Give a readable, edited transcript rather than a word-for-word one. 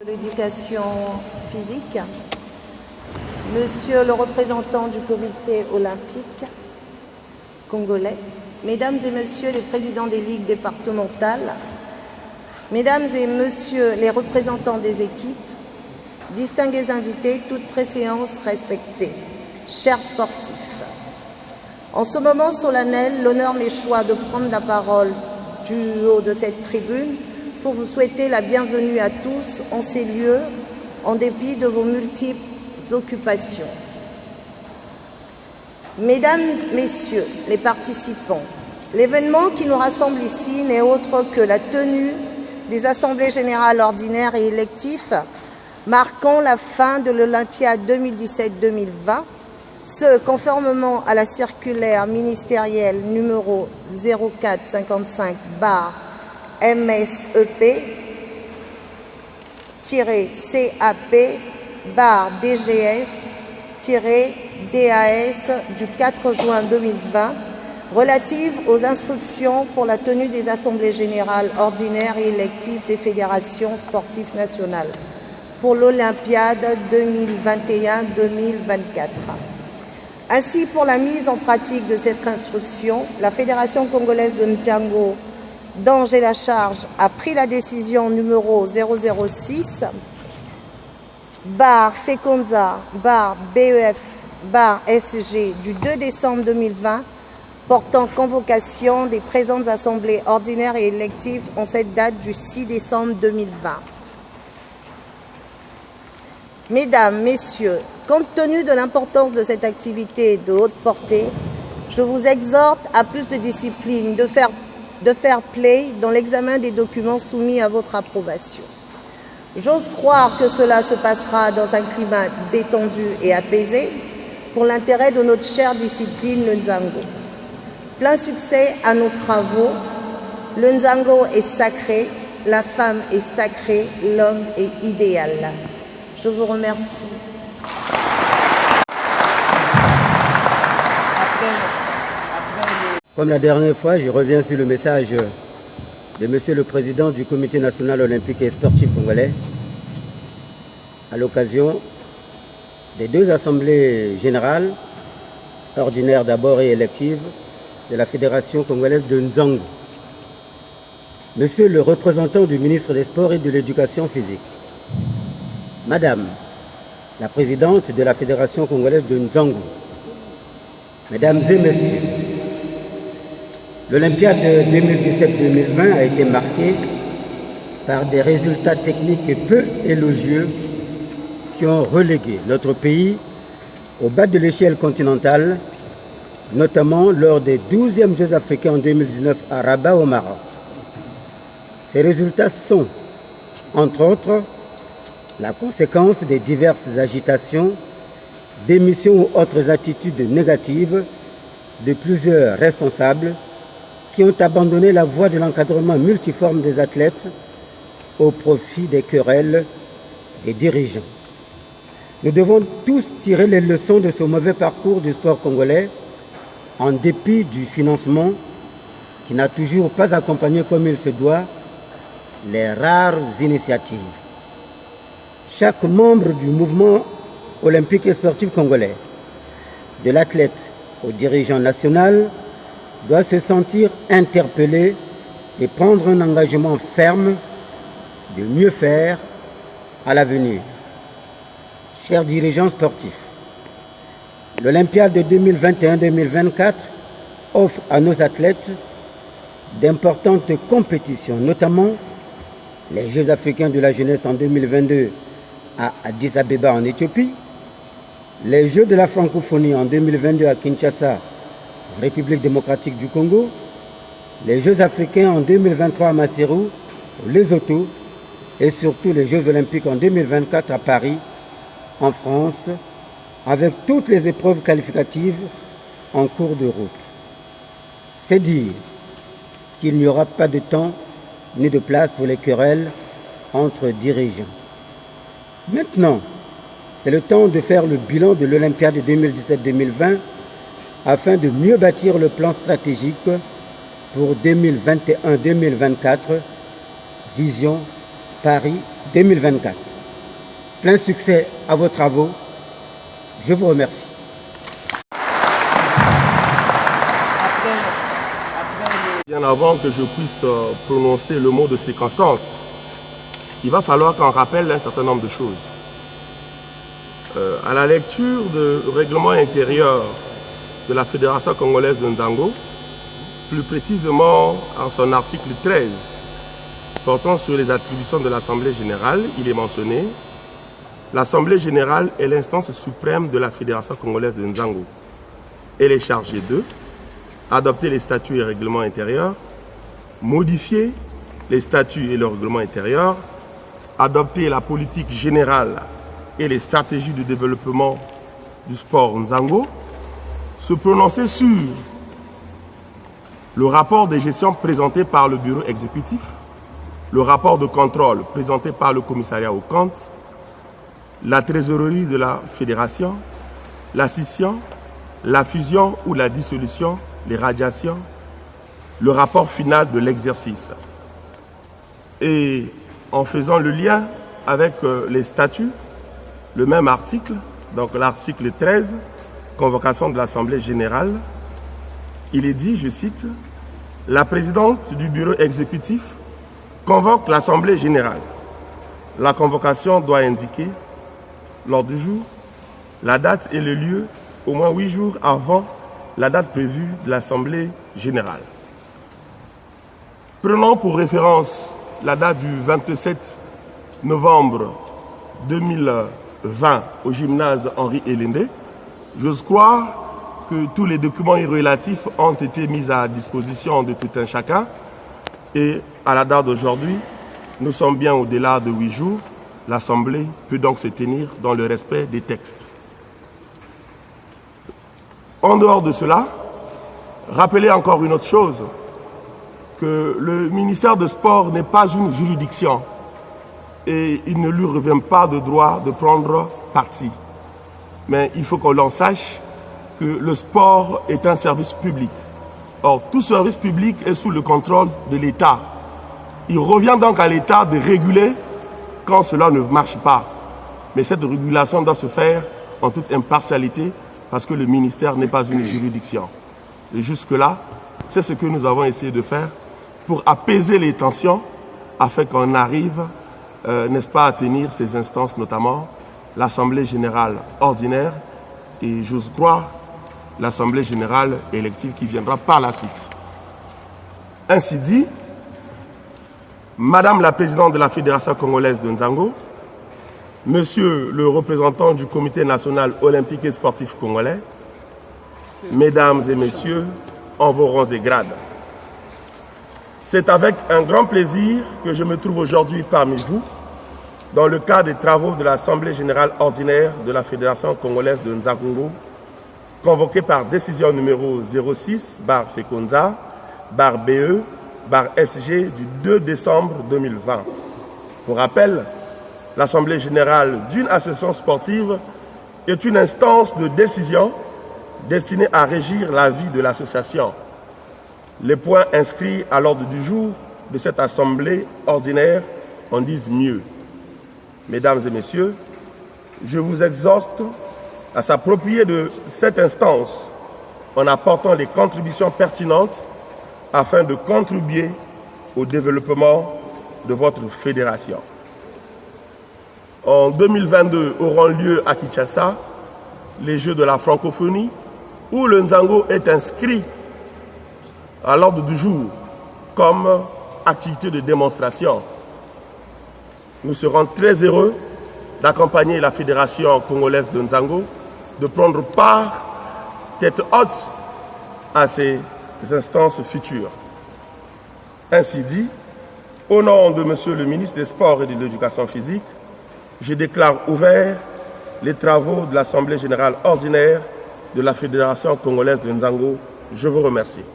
de l'éducation physique, Monsieur le représentant du comité olympique congolais, Mesdames et Messieurs les présidents des ligues départementales, Mesdames et Messieurs les représentants des équipes, distingués invités, toute préséance respectée, chers sportifs. En ce moment solennel, l'honneur m'échoit de prendre la parole du haut de cette tribune pour vous souhaiter la bienvenue à tous en ces lieux, en dépit de vos multiples occupations. Mesdames, Messieurs les participants, l'événement qui nous rassemble ici n'est autre que la tenue des assemblées générales ordinaires et électives marquant la fin de l'Olympiade 2017-2020, ce conformément à la circulaire ministérielle numéro 04-55-MSEP-CAP-DGS-DAS du 4 juin 2020 relative aux instructions pour la tenue des assemblées générales ordinaires et électives des fédérations sportives nationales pour l'Olympiade 2021-2024. Ainsi, pour la mise en pratique de cette instruction, la Fédération congolaise de Ndjango, dont j'ai la charge, a pris la décision numéro 006-FECONZA-BEF-SG du 2 décembre 2020 portant convocation des présentes assemblées ordinaires et électives en cette date du 6 décembre 2020. Mesdames, Messieurs, compte tenu de l'importance de cette activité de haute portée, je vous exhorte à plus de discipline, de fair play dans l'examen des documents soumis à votre approbation. J'ose croire que cela se passera dans un climat détendu et apaisé pour l'intérêt de notre chère discipline, le Nzango. Plein succès à nos travaux. Le Nzango est sacré, la femme est sacrée, l'homme est idéal. Je vous remercie. Comme la dernière fois, je reviens sur le message de Monsieur le Président du Comité national olympique et sportif congolais à l'occasion des deux assemblées générales, ordinaires d'abord et électives, de la Fédération congolaise de Nzango. Monsieur le représentant du ministre des Sports et de l'Éducation physique, Madame la présidente de la Fédération congolaise de Nzango, Mesdames et Messieurs, l'Olympiade 2017-2020 a été marquée par des résultats techniques peu élogieux qui ont relégué notre pays au bas de l'échelle continentale, notamment lors des 12e Jeux africains en 2019 à Rabat au Maroc. Ces résultats sont, entre autres, la conséquence des diverses agitations, démissions ou autres attitudes négatives de plusieurs responsables qui ont abandonné la voie de l'encadrement multiforme des athlètes au profit des querelles des dirigeants. Nous devons tous tirer les leçons de ce mauvais parcours du sport congolais en dépit du financement qui n'a toujours pas accompagné comme il se doit les rares initiatives. Chaque membre du mouvement olympique et sportif congolais, de l'athlète au dirigeant national, doit se sentir interpellé et prendre un engagement ferme de mieux faire à l'avenir. Chers dirigeants sportifs, l'Olympiade de 2021-2024 offre à nos athlètes d'importantes compétitions, notamment les Jeux africains de la jeunesse en 2022 à Addis Abeba en Éthiopie, les Jeux de la francophonie en 2022 à Kinshasa, République démocratique du Congo, les Jeux africains en 2023 à Maseru, au Lesotho, et surtout les Jeux olympiques en 2024 à Paris, en France, avec toutes les épreuves qualificatives en cours de route. C'est dire qu'il n'y aura pas de temps ni de place pour les querelles entre dirigeants. Maintenant, c'est le temps de faire le bilan de l'Olympiade 2017-2020 afin de mieux bâtir le plan stratégique pour 2021-2024, vision Paris 2024. Plein succès à vos travaux. Je vous remercie. Bien avant que je puisse prononcer le mot de circonstance, il va falloir qu'on rappelle un certain nombre de choses. À la lecture du règlement intérieur de la Fédération congolaise de Nzango, plus précisément en son article 13, portant sur les attributions de l'Assemblée générale, il est mentionné « L'Assemblée générale est l'instance suprême de la Fédération congolaise de Nzango. Elle est chargée de adopter les statuts et règlements intérieurs, modifier les statuts et le règlement intérieur, adopter la politique générale et les stratégies de développement du sport Nzango, se prononcer sur le rapport de gestion présenté par le bureau exécutif, le rapport de contrôle présenté par le commissariat aux comptes, la trésorerie de la fédération, la scission, la fusion ou la dissolution, les radiations, le rapport final de l'exercice. Et en faisant le lien avec les statuts, le même article, donc l'article 13, convocation de l'Assemblée générale, il est dit, je cite, « La présidente du bureau exécutif convoque l'Assemblée générale. La convocation doit indiquer l'ordre du jour, la date et le lieu au moins 8 jours avant la date prévue de l'Assemblée générale. » Prenons pour référence la date du 27 novembre 2020 au gymnase Henri Elende. J'ose croire que tous les documents relatifs ont été mis à disposition de tout un chacun. Et à la date d'aujourd'hui, nous sommes bien au-delà de 8 jours. L'Assemblée peut donc se tenir dans le respect des textes. En dehors de cela, rappelez encore une autre chose, que le ministère des Sports n'est pas une juridiction et il ne lui revient pas de droit de prendre parti. Mais il faut qu'on sache que le sport est un service public. Or, tout service public est sous le contrôle de l'État. Il revient donc à l'État de réguler quand cela ne marche pas. Mais cette régulation doit se faire en toute impartialité parce que le ministère n'est pas une juridiction. Et jusque-là, c'est ce que nous avons essayé de faire pour apaiser les tensions afin qu'on arrive, n'est-ce pas, à tenir ces instances, notamment l'Assemblée générale ordinaire et, j'ose croire, l'Assemblée générale élective qui viendra par la suite. Ainsi dit, Madame la Présidente de la Fédération congolaise de Nzango, Monsieur le représentant du Comité national olympique et sportif congolais, Mesdames et Messieurs, en vos rangs et grades, c'est avec un grand plaisir que je me trouve aujourd'hui parmi vous dans le cadre des travaux de l'Assemblée générale ordinaire de la Fédération congolaise de Nzango, convoquée par décision numéro 06/FECONZA/BE/SG du 2 décembre 2020. Pour rappel, l'Assemblée générale d'une association sportive est une instance de décision destinée à régir la vie de l'association. Les points inscrits à l'ordre du jour de cette assemblée ordinaire en disent mieux. Mesdames et Messieurs, je vous exhorte à s'approprier de cette instance en apportant les contributions pertinentes afin de contribuer au développement de votre fédération. En 2022 auront lieu à Kinshasa les Jeux de la francophonie où le Nzango est inscrit à l'ordre du jour comme activité de démonstration. Nous serons très heureux d'accompagner la Fédération congolaise de Nzango, de prendre part tête haute à ces instances futures. Ainsi dit, au nom de Monsieur le ministre des Sports et de l'Éducation physique, je déclare ouverts les travaux de l'Assemblée générale ordinaire de la Fédération congolaise de Nzango. Je vous remercie.